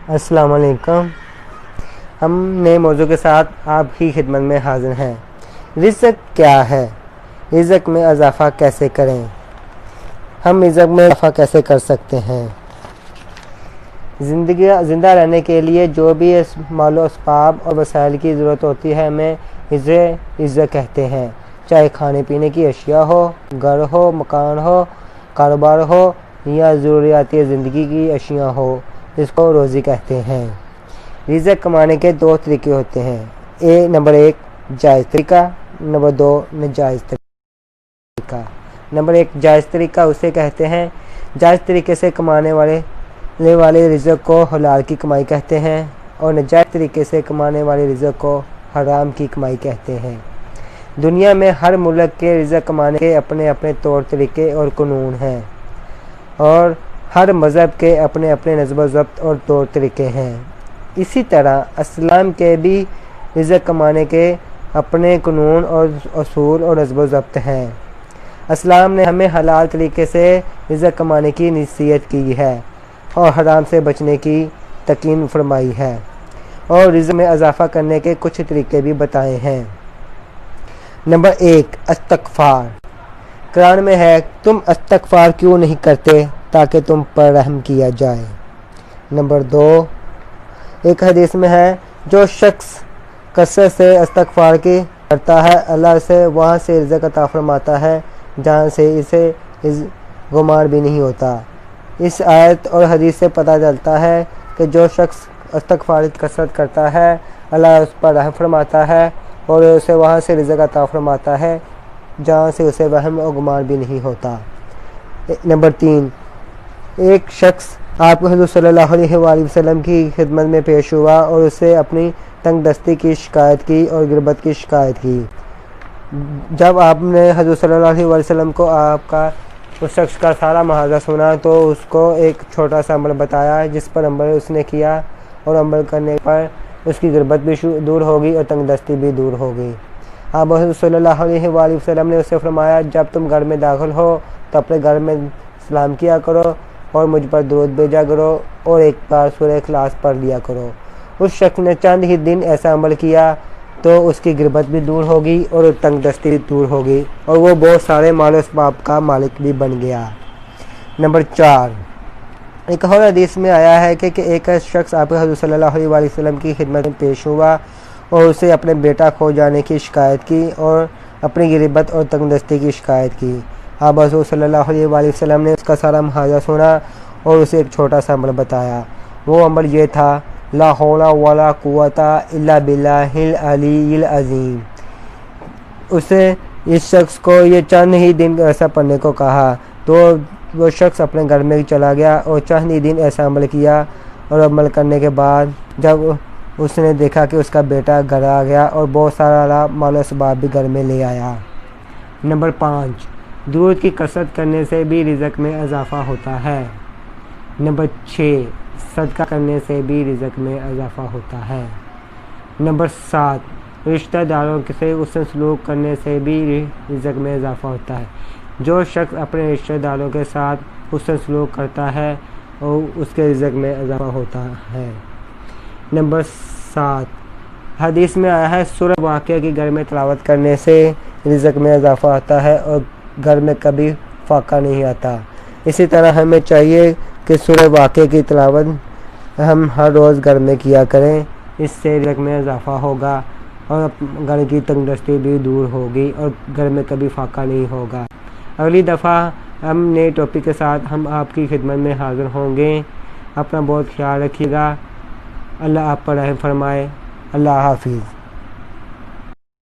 السلام علیکم۔ ہم نئے موضوع کے ساتھ آپ کی خدمت میں حاضر ہیں۔ رزق کیا ہے؟ رزق میں اضافہ کیسے کریں؟ ہم رزق میں اضافہ کیسے کر سکتے ہیں؟ زندہ رہنے کے لیے جو بھی مال و اسباب اور وسائل کی ضرورت ہوتی ہے ہمیں اسے رزق کہتے ہیں، چاہے کھانے پینے کی اشیاء ہو، گھر ہو، مکان ہو، کاروبار ہو یا ضروریاتی زندگی کی اشیاء ہو، اس کو روزی کہتے ہیں۔ رزق کمانے کے دو طریقے ہوتے ہیں، نمبر 1 جائز طریقہ، نمبر 2 ناجائز طریقہ۔ نمبر 1 جائز طریقہ اسے کہتے ہیں، جائز طریقے سے کمانے والے رزق کو حلال کی کمائی کہتے ہیں، اور ناجائز طریقے سے کمانے والے رزق کو حرام کی کمائی کہتے ہیں۔ دنیا میں ہر ملک کے رزق کمانے کے اپنے اپنے طور طریقے اور قانون ہیں، اور ہر مذہب کے اپنے اپنے نظم و ضبط اور طور طریقے ہیں۔ اسی طرح اسلام کے بھی رزق کمانے کے اپنے قانون اور اصول اور نظم و ضبط ہیں۔ اسلام نے ہمیں حلال طریقے سے رزق کمانے کی نصیحت کی ہے اور حرام سے بچنے کی تلقین فرمائی ہے، اور رزق میں اضافہ کرنے کے کچھ طریقے بھی بتائے ہیں۔ نمبر 1 استغفار۔ قرآن میں ہے، تم استغفار کیوں نہیں کرتے تاکہ تم پر رحم کیا جائے۔ نمبر 2 ایک حدیث میں ہے، جو شخص کثرت سے استغفار کی کرتا ہے اللہ سے وہاں سے رزق عطا فرماتا ہے جہاں سے اسے گمان بھی نہیں ہوتا۔ اس آیت اور حدیث سے پتہ چلتا ہے کہ جو شخص استغفار کی کثرت کرتا ہے اللہ اس پر رحم فرماتا ہے اور اسے وہاں سے رزق عطا فرماتا ہے جہاں سے اسے وہم اور گمان بھی نہیں ہوتا۔ نمبر 3 ایک شخص آپ حضور صلی اللہ علیہ وآلہ وسلم کی خدمت میں پیش ہوا اور اسے اپنی تنگ دستی کی شکایت کی اور غربت کی شکایت کی۔ جب آپ نے حضور صلی اللہ علیہ وآلہ وسلم کو آپ کا اس شخص کا سارا محاذہ سنا تو اس کو ایک چھوٹا سا عمل بتایا جس پر عمل اس نے کیا، اور عمل کرنے پر اس کی غربت بھی دور ہوگی اور تنگ دستی بھی دور ہوگی۔ آپ حضور صلی اللہ علیہ وآلہ وسلم نے اسے فرمایا، جب تم گھر میں داخل ہو تو اپنے گھر میں سلام کیا کرو اور مجھ پر درود بھیجا کرو اور ایک بار سورہ اخلاص پڑھ لیا کرو۔ اس شخص نے چند ہی دن ایسا عمل کیا تو اس کی غربت بھی دور ہوگی اور تنگ دستی بھی دور ہوگی، اور وہ بہت سارے مال و اسباب کا مالک بھی بن گیا۔ نمبر 4 ایک اور حدیث میں آیا ہے کہ ایک شخص آپ حضور صلی اللہ علیہ وآلہ وسلم کی خدمت میں پیش ہوا اور اسے اپنے بیٹا کھو جانے کی شکایت کی اور اپنی غربت اور تنگ دستی کی شکایت کی۔ آپ حضور صلی اللہ علیہ وآلہ وسلم نے اس کا سارا محاذہ سنا اور اسے ایک چھوٹا سا عمل بتایا۔ وہ عمل یہ تھا، لا حول ولا قوت الا باللہ العلی العظیم۔ اسے اس شخص کو یہ چند ہی دن ایسا پڑھنے کو کہا تو وہ شخص اپنے گھر میں چلا گیا اور چند ہی دن ایسا عمل کیا، اور عمل کرنے کے بعد جب اس نے دیکھا کہ اس کا بیٹا گھر آ گیا اور بہت سارا مال و اسباب بھی گھر میں لے آیا۔ نمبر 5 درود کی کثرت کرنے سے بھی رزق میں اضافہ ہوتا ہے۔ نمبر 6 صدقہ کرنے سے بھی رزق میں اضافہ ہوتا ہے۔ نمبر 7 رشتہ داروں سے حسن سلوک کرنے سے بھی رزق میں اضافہ ہوتا ہے۔ جو شخص اپنے رشتہ داروں کے ساتھ حسن سلوک کرتا ہے اور اس کے رزق میں اضافہ ہوتا ہے۔ نمبر 7 حدیث میں آیا ہے، سورہ واقعہ کی گھر میں تلاوت کرنے سے رزق میں اضافہ ہوتا ہے اور گھر میں کبھی فاقہ نہیں آتا۔ اسی طرح ہمیں چاہیے کہ سورہ واقعہ کی تلاوت ہم ہر روز گھر میں کیا کریں، اس سے رزق میں اضافہ ہوگا اور گھر کی تنگ دستی بھی دور ہوگی اور گھر میں کبھی فاقہ نہیں ہوگا۔ اگلی دفعہ ہم نئے ٹاپک کے ساتھ ہم آپ کی خدمت میں حاضر ہوں گے۔ اپنا بہت خیال رکھیے گا۔ اللہ آپ پر رحم فرمائے۔ اللہ حافظ۔